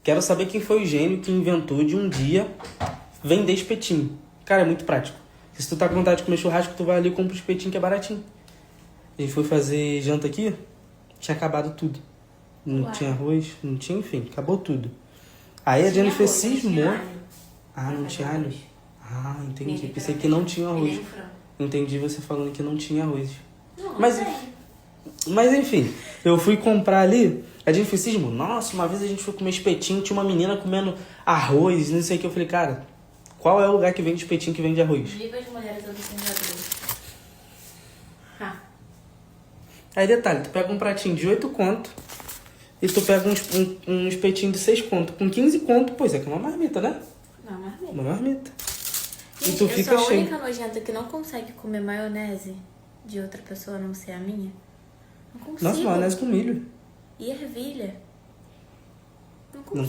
Quero saber quem foi o gênio que inventou de um dia vender espetinho. Cara, é muito prático. Se tu tá com vontade de comer churrasco, tu vai ali e compra o espetinho que é baratinho. A gente foi fazer janta aqui, tinha acabado tudo. Não tinha arroz, não tinha, enfim, acabou tudo. Aí a Jennifer cismou. Ah, não tinha alho? Ah, entendi. Pensei que não tinha arroz. Entendi você falando que não tinha arroz. Mas enfim, eu fui comprar ali, a Jennifer cismou. Nossa, uma vez a gente foi comer espetinho, tinha uma menina comendo arroz, não sei o que. Eu falei, cara, qual é o lugar que vende espetinho que vende arroz? Viva as mulheres observadoras. Aí detalhe, tu pega um pratinho de 8 conto e tu pega um espetinho de 6 conto. Com 15 conto, pois é que é uma marmita, né? Não, marmita. Uma marmita. Gente, E tu fica eu sou a cheio. única nojenta que não consegue comer maionese de outra pessoa, a não ser a minha. Não consigo. Nossa, maionese com milho. E ervilha. Não consigo.